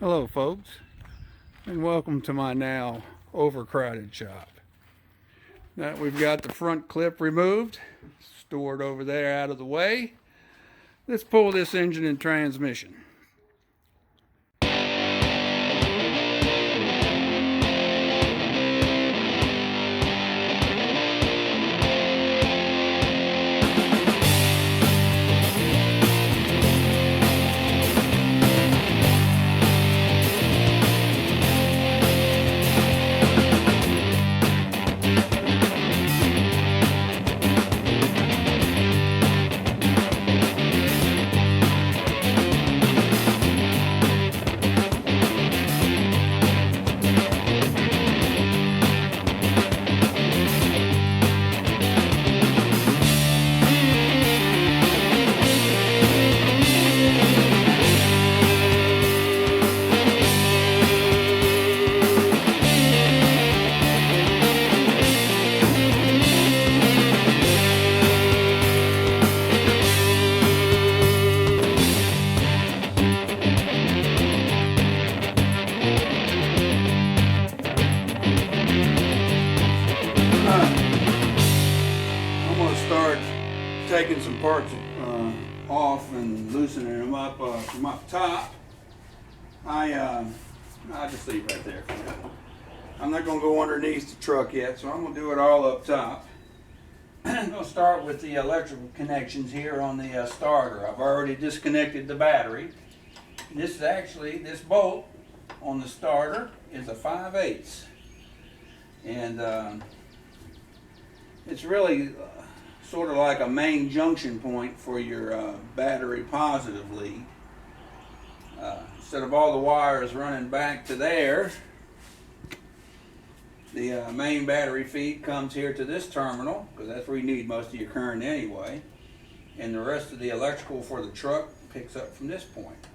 Hello folks, and welcome to my now overcrowded shop. Now we've got the front clip removed, stored over there out of the way. Let's pull this engine and transmission. Taking some parts off and loosening them up from up top. I'll just leave right there for now. I'm not going to go underneath the truck yet, so I'm going to do it all up top. I'm going to start with the electrical connections here on the starter. I've already disconnected the battery. This is actually, this bolt on the starter is a 5/8, and it's really sort of like a main junction point for your battery positive lead. Instead of all the wires running back to there, the main battery feed comes here to this terminal, because that's where you need most of your current anyway, and the rest of the electrical for the truck picks up from this point.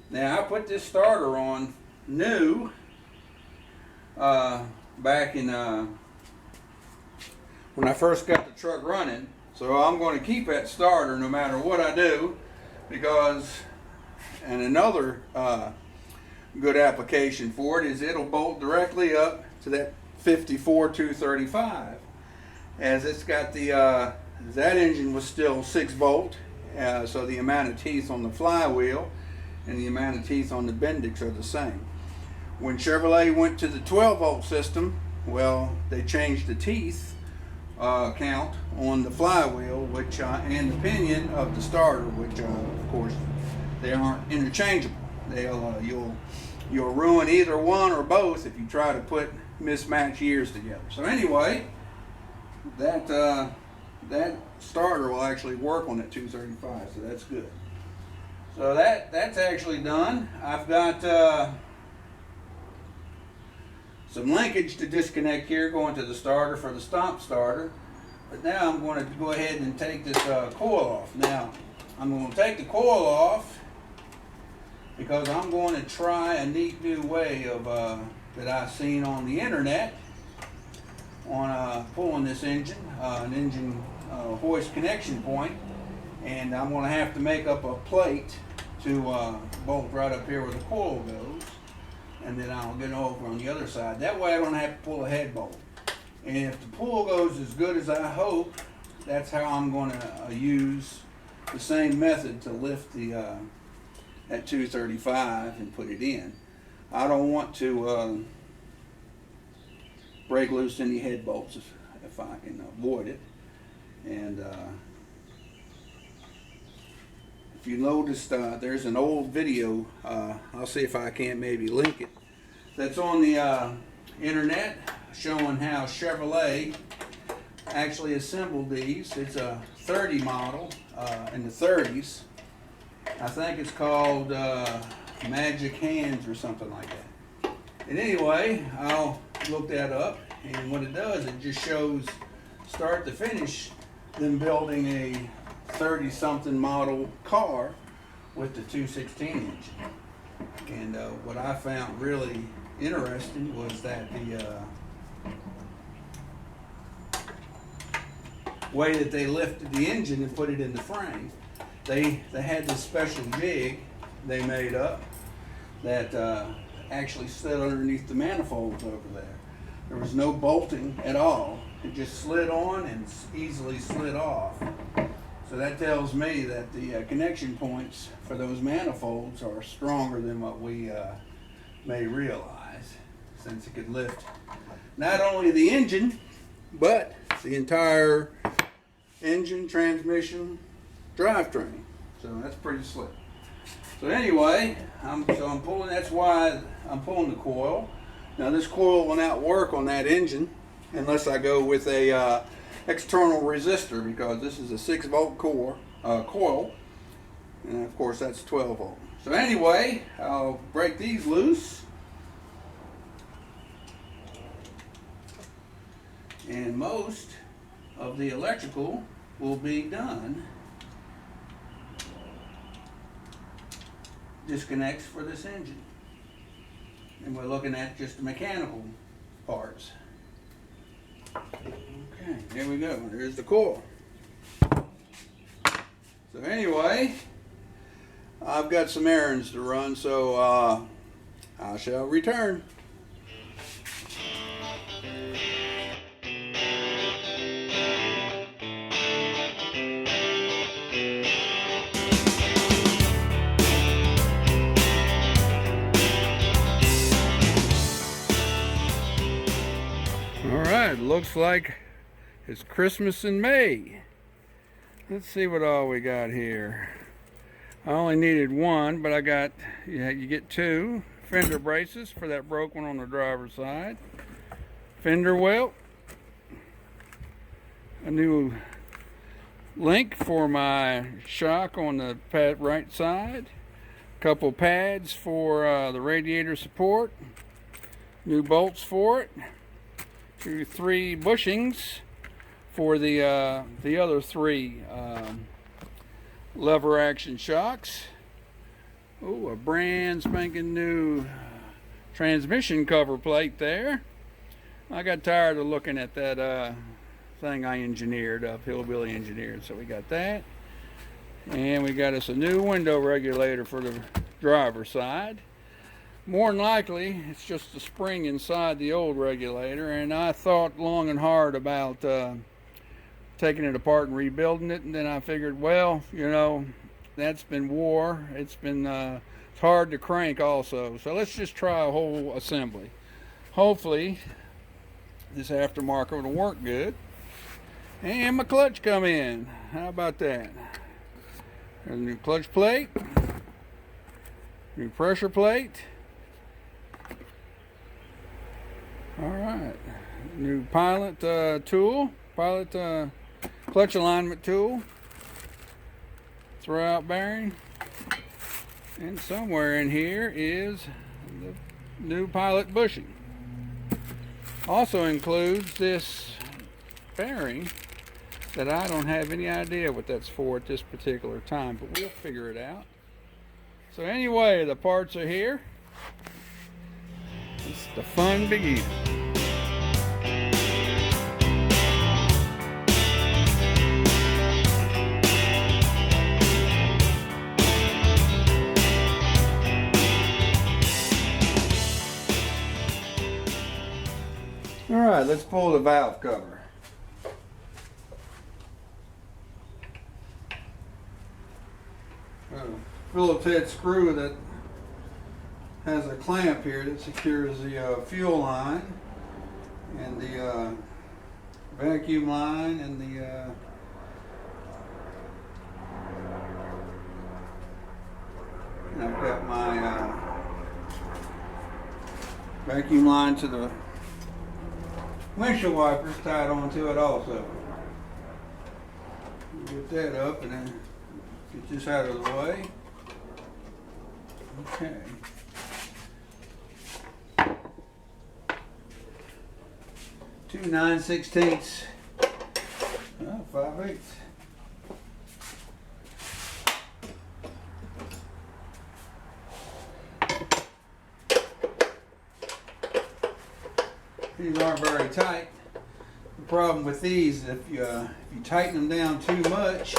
Now I put this starter on new back in when I first got the truck running, so I'm going to keep that starter no matter what I do, because, and another good application for it is it'll bolt directly up to that 54-235, as it's got the that engine was still 6-volt, so the amount of teeth on the flywheel and the amount of teeth on the Bendix are the same. When Chevrolet went to the 12-volt system, well, they changed the teeth count on the flywheel, which and the pinion of the starter, which of course they aren't interchangeable. They'll you'll ruin either one or both if you try to put mismatched gears together. So anyway, that starter will actually work on that 235, so that's good. So that's actually done. I've got some linkage to disconnect here going to the starter for the Stomp starter. But now I'm going to go ahead and take this coil off. Now I'm going to take the coil off because I'm going to try a neat new way of that I've seen on the internet on pulling this engine, an engine hoist connection point, and I'm going to have to make up a plate to bolt right up here where the coil goes, and then I'll get over on the other side. That way I don't have to pull a head bolt. And if the pull goes as good as I hope, that's how I'm going to use the same method to lift the that 235 and put it in. I don't want to break loose any head bolts if I can avoid it. And if you noticed, there's an old video, I'll see if I can't maybe link it, that's on the internet showing how Chevrolet actually assembled these. It's a 30 model in the 30s. I think it's called Magic Hands or something like that. And anyway, I'll look that up, and what it does, it just shows start to finish them building a 30-something model car with the 216 engine. And what I found really interesting was that the way that they lifted the engine and put it in the frame, they had this special jig they made up, that actually slid underneath the manifolds over there. There was no bolting at all. It just slid on and easily slid off. So that tells me that the connection points for those manifolds are stronger than what we may realize, since it could lift not only the engine, but the entire engine, transmission, drivetrain. So that's pretty slick. So anyway, I'm pulling. That's why I'm pulling the coil. Now this coil will not work on that engine unless I go with a external resistor, because this is a 6-volt coil, and of course that's 12 volt. So anyway, I'll break these loose, and most of the electrical will be done. Disconnects for this engine, and we're looking at just the mechanical parts. Okay, here we go. Here's the coil. So anyway, I've got some errands to run, so I shall return. Alright, looks like it's Christmas in May. Let's see what all we got here. I only needed one, but I got, you get two fender braces for that broke one on the driver's side, fender welt, a new link for my shock on the right side, a couple pads for the radiator support, new bolts for it, 3 bushings for the other 3 lever action shocks. Oh, a brand spanking new transmission cover plate there. I got tired of looking at that thing I engineered, hillbilly engineered, so we got that. And we got us a new window regulator for the driver's side. More than likely, it's just a spring inside the old regulator, and I thought long and hard about taking it apart and rebuilding it, and then I figured, well, you know, that's been wore. It's been it's hard to crank also, so let's just try a whole assembly. Hopefully, this aftermarket will work good. And my clutch come in. How about that? There's a new clutch plate, new pressure plate. Alright, new pilot tool, clutch alignment tool, throwout bearing, and somewhere in here is the new pilot bushing. Also includes this bearing that I don't have any idea what that's for at this particular time, but we'll figure it out. So anyway, the parts are here. It's the fun begins. All right, let's pull the valve cover. Phillips head screw that has a clamp here that secures the fuel line and the vacuum line and the and I've got my vacuum line to the windshield wipers tied onto it also. Get that up and then get this out of the way. Okay. 2 9/16, 5/8. These aren't very tight. The problem with these is if you tighten them down too much,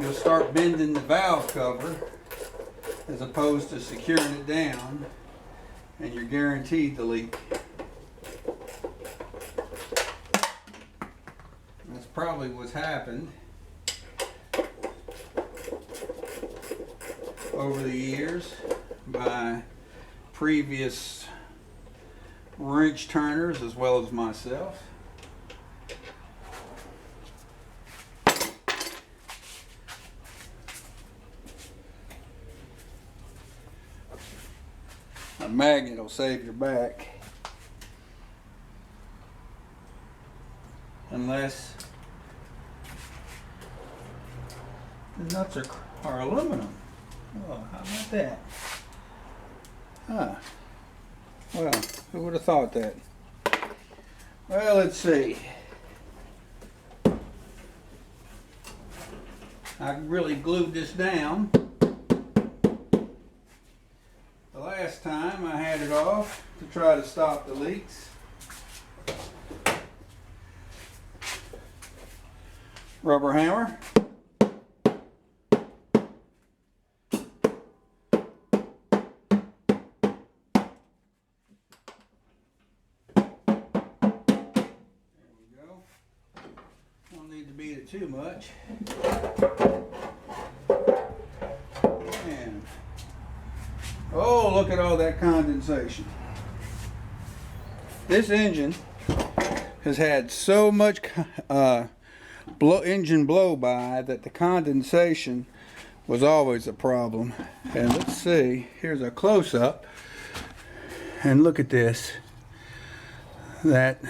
you'll start bending the valve cover, as opposed to securing it down and you're guaranteed to leak. That's probably what's happened over the years by previous wrench turners as well as myself. A magnet will save your back, unless the nuts are aluminum. Oh, how about that? Huh. Well, who would have thought that? Well, let's see. I really glued this down. The last time I had it off to try to stop the leaks. Rubber hammer. Too much. And oh, look at all that condensation. This engine has had so much engine blow by that the condensation was always a problem. And let's see, here's a close-up, and look at this, that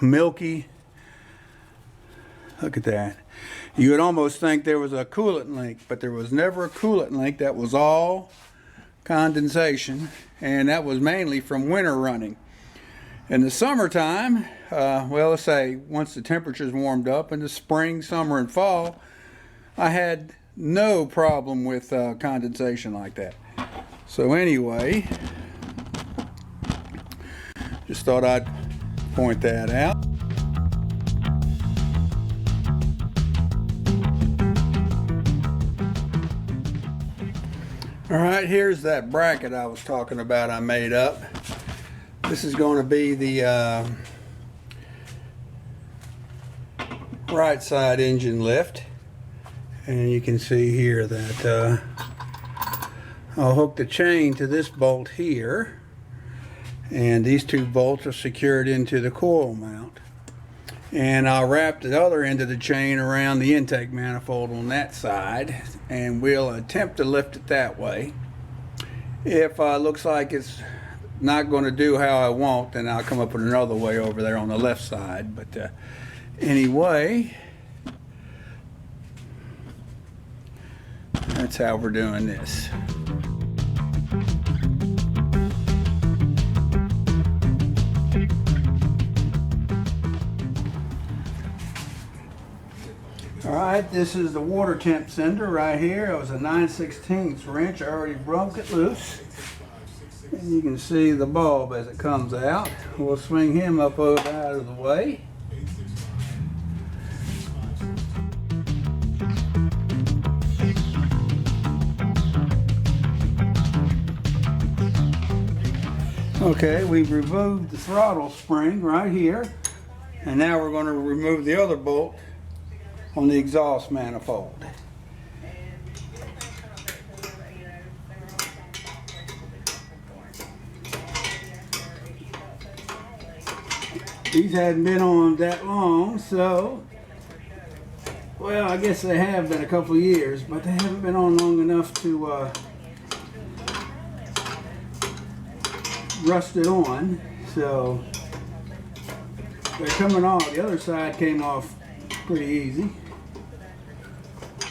milky, look at that. You would almost think there was a coolant leak, but there was never a coolant leak. That was all condensation, and that was mainly from winter running. In the summertime, well, let's say once the temperatures warmed up in the spring, summer, and fall, I had no problem with condensation like that. So anyway, just thought I'd point that out. All right, here's that bracket I was talking about I made up. This is going to be the right side engine lift. And you can see here that I'll hook the chain to this bolt here. And these two bolts are secured into the coil mount. And I'll wrap the other end of the chain around the intake manifold on that side, and we'll attempt to lift it that way. If it looks like it's not going to do how I want, then I'll come up with another way over there on the left side. But anyway, that's how we're doing this. Alright, this is the water temp sender right here. It was a 9/16 wrench. I already broke it loose. And you can see the bulb as it comes out. We'll swing him up over out of the way. Okay, we've removed the throttle spring right here. And now we're going to remove the other bolt on the exhaust manifold. These hadn't been on that long, so, well, I guess they have been a couple of years, but they haven't been on long enough to rust it on. So they're coming off. The other side came off pretty easy.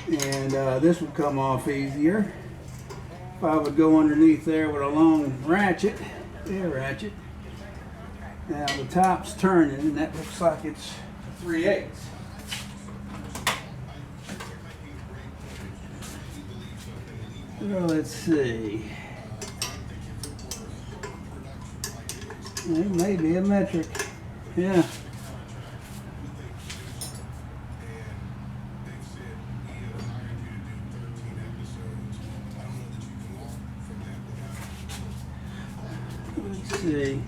And this would come off easier if I would go underneath there with a long ratchet, air ratchet. Now the top's turning, and that looks like it's 3/8. Well, let's see. It may be a metric. Yeah. Let's see.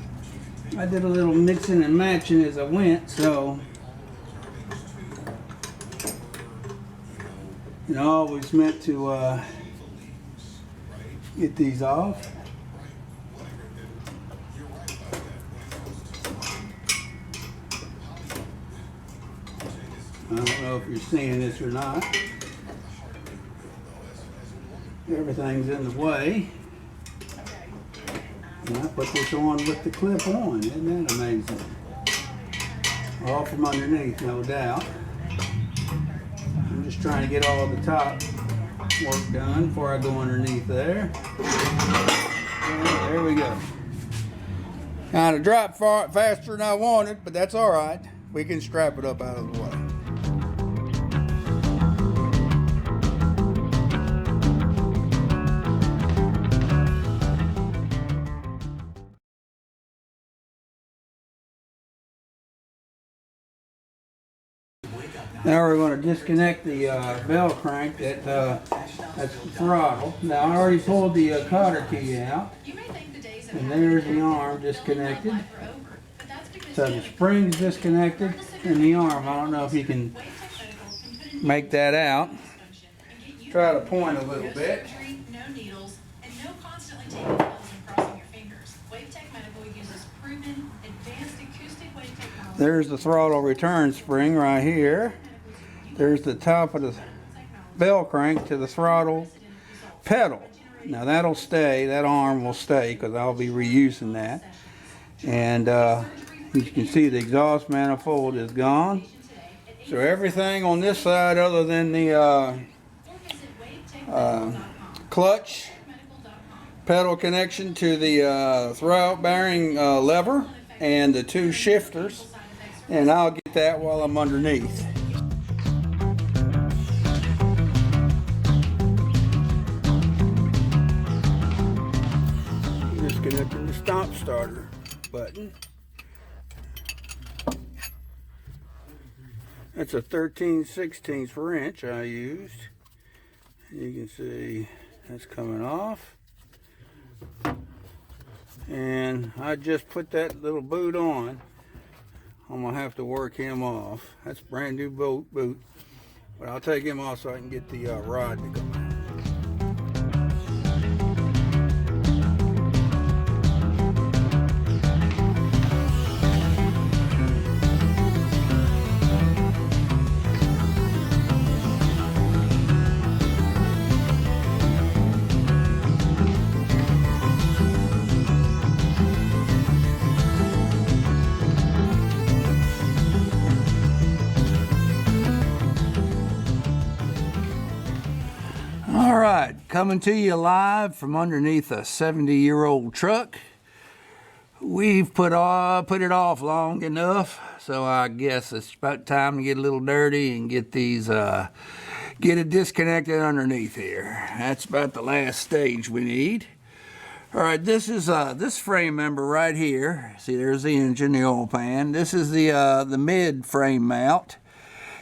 I did a little mixing and matching as I went, so I always meant to get these off. I don't know if you're seeing this or not. Everything's in the way. And I put this on with the clip on. Isn't that amazing? All from underneath, no doubt. I'm just trying to get all the top work done before I go underneath there. And there we go. Kind of dropped faster than I wanted, but that's all right. We can strap it up out of the way. Now we're going to disconnect the bell crank that's the throttle. Now I already pulled the cotter key out, and there's the arm disconnected. So the spring's disconnected, and the arm, I don't know if you can make that out. Try to point a little bit. There's the throttle return spring right here. There's the top of the bell crank to the throttle pedal. Now that'll stay, that arm will stay because I'll be reusing that. And as you can see, the exhaust manifold is gone. So everything on this side other than the clutch, pedal connection to the throttle bearing lever, and the two shifters. And I'll get that while I'm underneath. Disconnecting the Stomp starter button. That's a 13/16 inch I used. You can see that's coming off. And I just put that little boot on. I'm gonna have to work him off. That's a brand new boot, but I'll take him off so I can get the rod to go. All right, coming to you live from underneath a 70-year-old truck. We've put it off long enough, so I guess it's about time to get a little dirty and get these get it disconnected underneath here. That's about the last stage we need. All right, this is this frame member right here. See, there's the engine, the oil pan. This is the mid frame mount,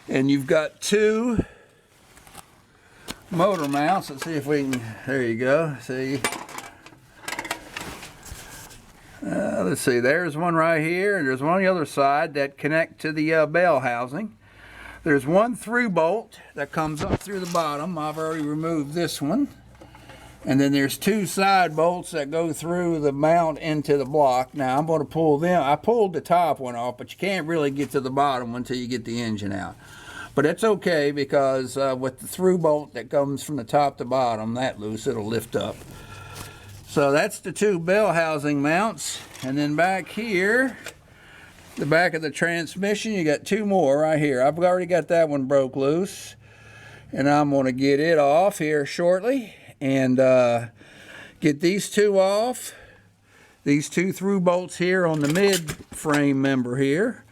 and you've got two motor mounts. Let's see if we can, there you go, see. Let's see, there's one right here, and there's one on the other side that connect to the bell housing. There's one through bolt that comes up through the bottom. I've already removed this one. And then there's two side bolts that go through the mount into the block. Now I'm going to pull them. I pulled the top one off, but you can't really get to the bottom until you get the engine out. But it's okay because with the through bolt that comes from the top to bottom, that loose, it'll lift up. So that's the two bell housing mounts. And then back here, the back of the transmission, you got two more right here. I've already got that one broke loose. And I'm going to get it off here shortly and get these two off. These two through bolts here on the mid frame member here.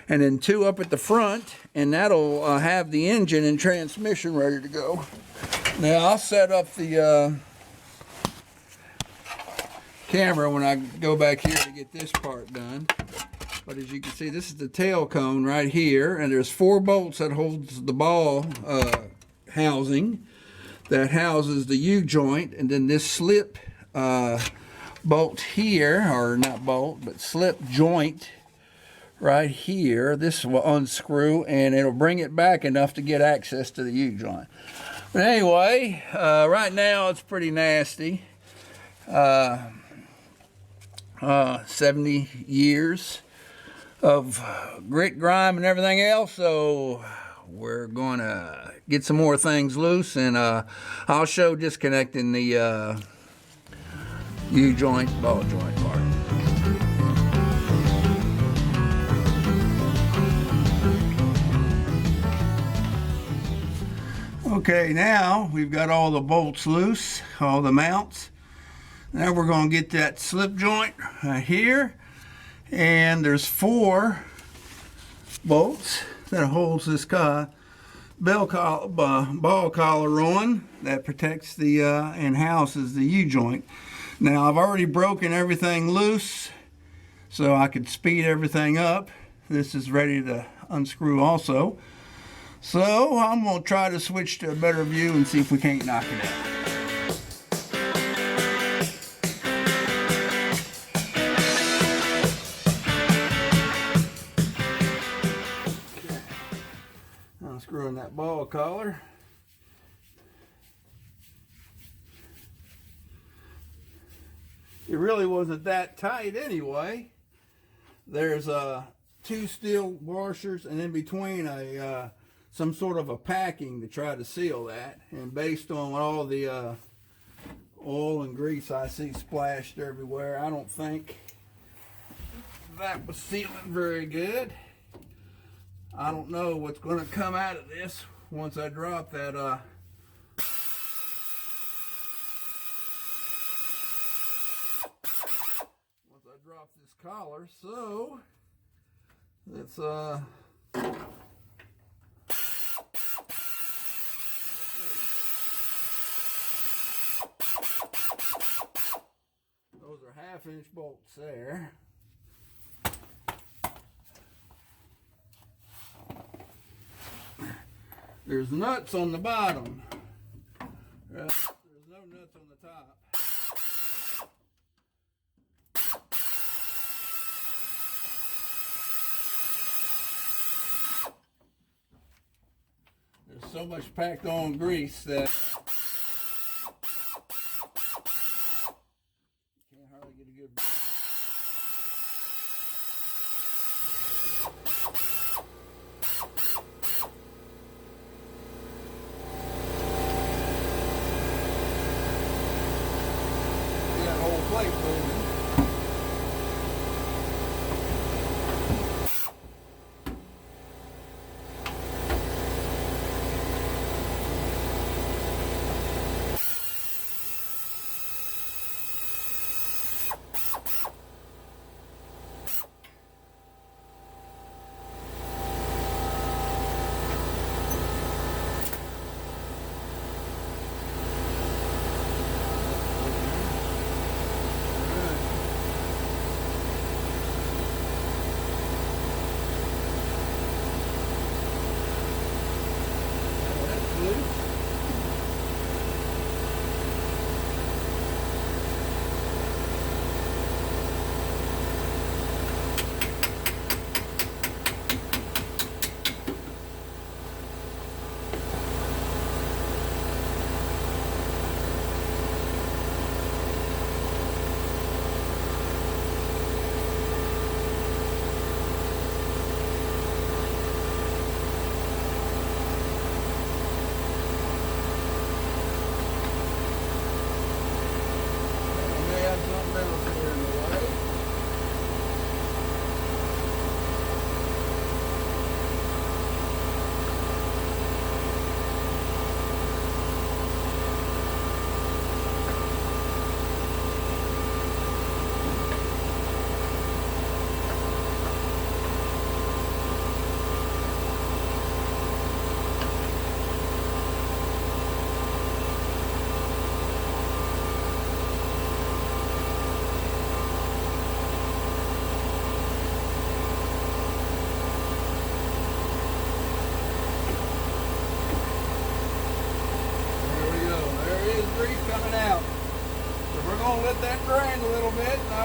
And then two up at the front, and that'll have the engine and transmission ready to go. Now I'll set up the camera when I go back here to get this part done. But as you can see, this is the tail cone right here, and there's four bolts that holds the ball housing that houses the U-joint, and then this slip bolt here, or not bolt, but slip joint right here. This will unscrew and it'll bring it back enough to get access to the U-joint. But anyway, right now it's pretty nasty. 70 years of grit, grime, and everything else, so we're going to get some more things loose, and I'll show disconnecting the U-joint, ball joint part. Okay, now we've got all the bolts loose, all the mounts. Now we're going to get that slip joint right here, and there's 4 bolts that holds this ball collar on that protects the and houses the U-joint. Now I've already broken everything loose so I could speed everything up. This is ready to unscrew also. So I'm going to try to switch to a better view and see if we can't knock it out. Unscrewing that ball collar. It really wasn't that tight anyway. There's 2 steel washers, and in between some sort of a packing to try to seal that. And based on all the oil and grease I see splashed everywhere, I don't think that was sealing very good. I don't know what's going to come out of this once I drop that once I drop this collar. So let's those are 1/2-inch bolts there. There's nuts on the bottom. There's no nuts on the top. There's so much packed on grease that you can't hardly get a good. Plate moving.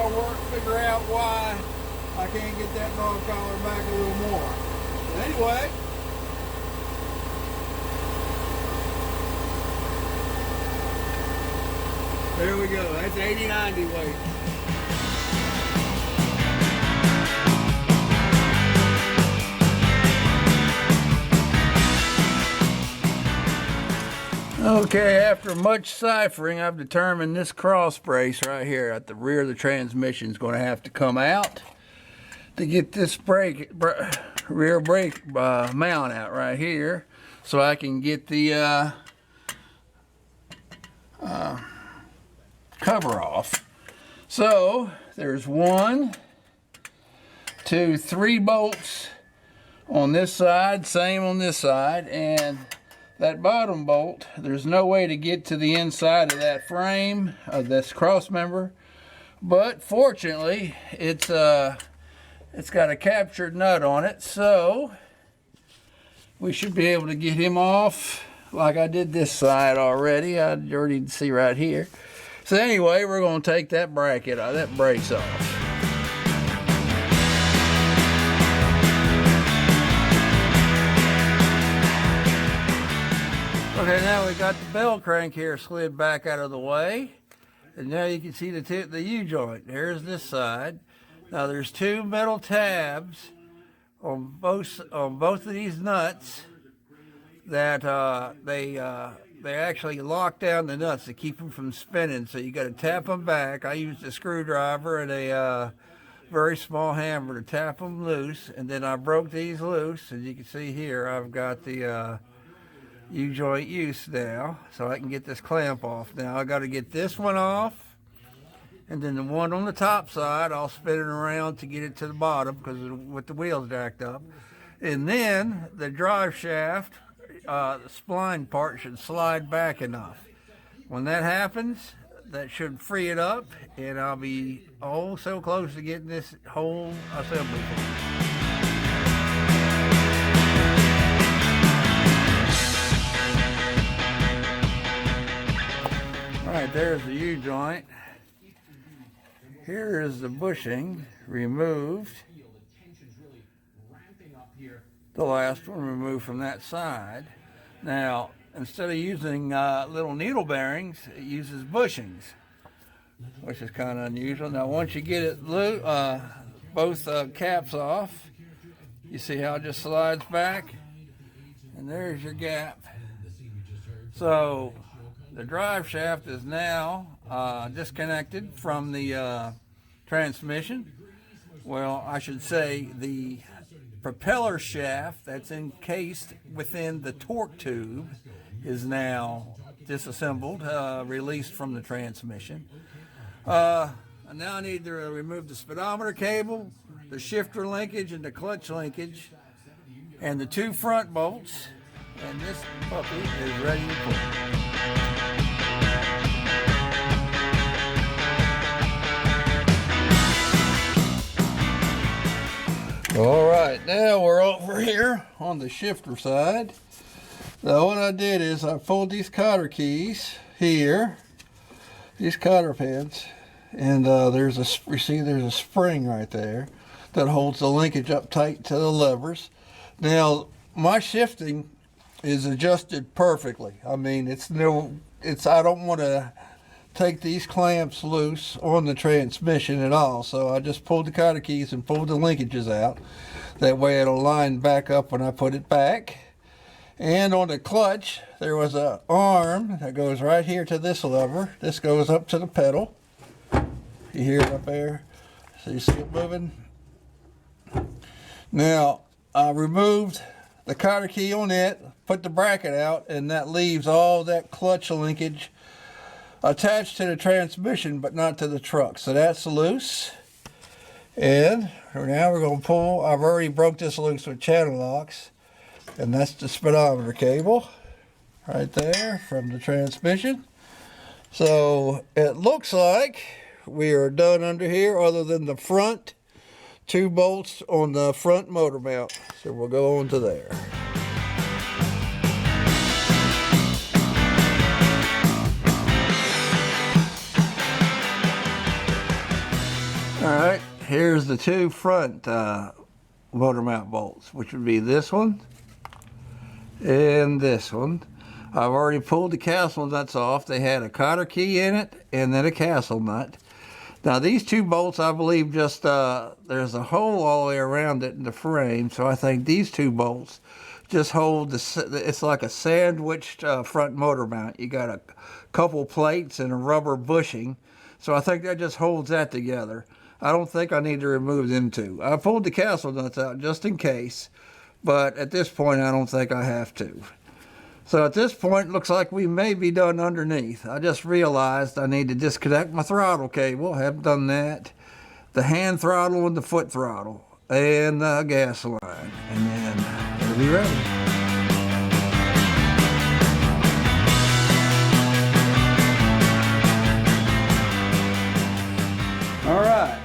to figure out why I can't get that dog collar back a little more. But anyway, there we go. That's 80-90 weight. Okay, after much ciphering, I've determined this cross brace right here at the rear of the transmission is going to have to come out to get this rear brake mount out right here, so I can get the cover off. So there's 1, 2, 3 bolts on this side, same on this side, and that bottom bolt, there's no way to get to the inside of that frame of this cross member, but fortunately it's got a captured nut on it, so we should be able to get him off like I did this side already. I already see right here. So anyway, we're going to take that bracket out, that brace off. Okay, now we got the bell crank here slid back out of the way, and now you can see the U-joint. There's this side. Now there's 2 metal tabs on both of these nuts that they actually lock down the nuts to keep them from spinning. So you got to tap them back. I used a screwdriver and a very small hammer to tap them loose, and then I broke these loose. As you can see here, I've got the U-joint use now, so I can get this clamp off. Now I got to get this one off, and then the one on the top side I'll spin it around to get it to the bottom because with the wheels jacked up. And then the drive shaft, the spline part should slide back enough. When that happens, that should free it up, and I'll be oh so close to getting this whole assembly finished. Alright, there's the U-joint. Here is the bushing removed. The last one removed from that side. Now, instead of using little needle bearings, it uses bushings, which is kind of unusual. Now, once you get it both caps off, you see how it just slides back? And there's your gap. So the drive shaft is now disconnected from the transmission. Well, I should say the propeller shaft that's encased within the torque tube is now disassembled, released from the transmission. And now I need to remove the speedometer cable, the shifter linkage and the clutch linkage, and the 2 front bolts, and this puppy is ready to pull. All right, now we're over here on the shifter side. Now what I did is I pulled these cotter keys here, these cotter pins, and there's a spring right there that holds the linkage up tight to the levers. Now my shifting is adjusted perfectly. I mean, I don't want to take these clamps loose on the transmission at all, so I just pulled the cotter keys and pulled the linkages out. That way it'll line back up when I put it back. And on the clutch, there was an arm that goes right here to this lever. This goes up to the pedal. You hear it up there? So you see it moving? Now, I removed the cotter key on it, put the bracket out, and that leaves all that clutch linkage attached to the transmission but not to the truck. So that's loose. And now we're going to pull, I've already broke this loose with channel locks, and that's the speedometer cable right there from the transmission. So it looks like we are done under here other than the front 2 bolts on the front motor mount. So we'll go on to there. Alright, here's the two front motor mount bolts, which would be this one and this one. I've already pulled the castle nuts off. They had a cotter key in it and then a castle nut. Now these two bolts, I believe, just there's a hole all the way around it in the frame, so I think these two bolts just hold it's like a sandwiched front motor mount. You got a couple plates and a rubber bushing, so I think that just holds that together. I don't think I need to remove them two. I pulled the castle nuts out just in case, but at this point I don't think I have to. So at this point, looks like we may be done underneath. I just realized I need to disconnect my throttle cable. Haven't done that. The hand throttle and the foot throttle. And the gas line. And then it'll be ready. All right.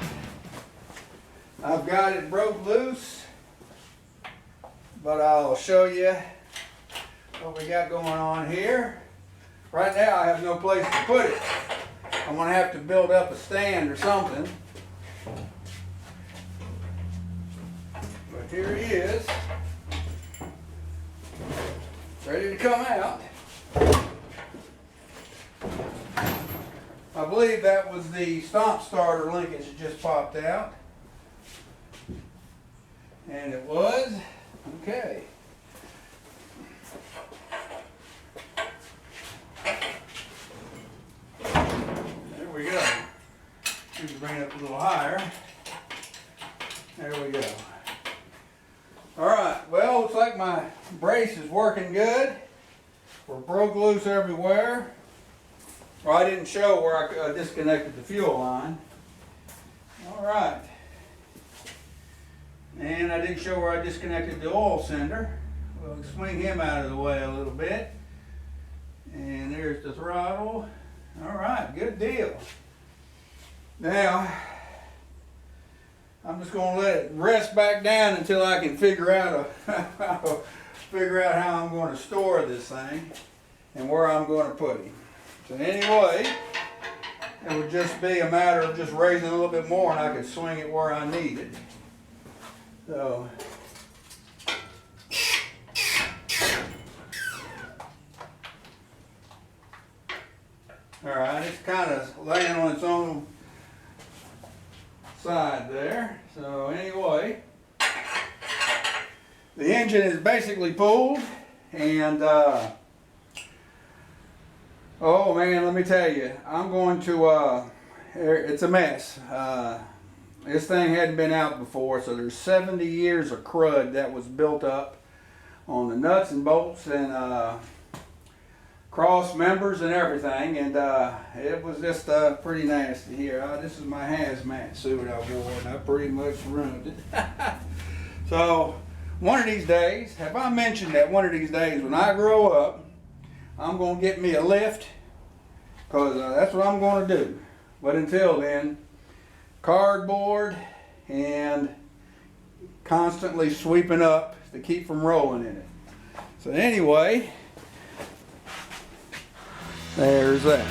I've got it broke loose, but I'll show you what we got going on here. Right now I have no place to put it. I'm going to have to build up a stand or something. But here he is, ready to come out. I believe that was the Stomp starter linkage that just popped out. And it was. Okay. There we go. Just bring it up a little higher. There we go. Alright, well, looks like my brace is working good. We're broke loose everywhere. Well, I didn't show where I disconnected the fuel line. Alright. And I didn't show where I disconnected the oil sender. We'll swing him out of the way a little bit. And there's the throttle. Alright, good deal. Now, I'm just going to let it rest back down until I can figure out how I'm going to store this thing and where I'm going to put him. So anyway, it would just be a matter of just raising a little bit more and I could swing it where I need it. So, alright, it's kind of laying on its own side there. So anyway, the engine is basically pulled and oh man, let me tell you, I'm going to, it's a mess. This thing hadn't been out before, so there's 70 years of crud that was built up on the nuts and bolts and cross members and everything, and it was just pretty nasty here. This is my hazmat suit I wore, and I pretty much ruined it. So one of these days, have I mentioned that one of these days when I grow up, I'm going to get me a lift, because that's what I'm going to do. But until then, cardboard and constantly sweeping up to keep from rolling in it. So anyway, there's that.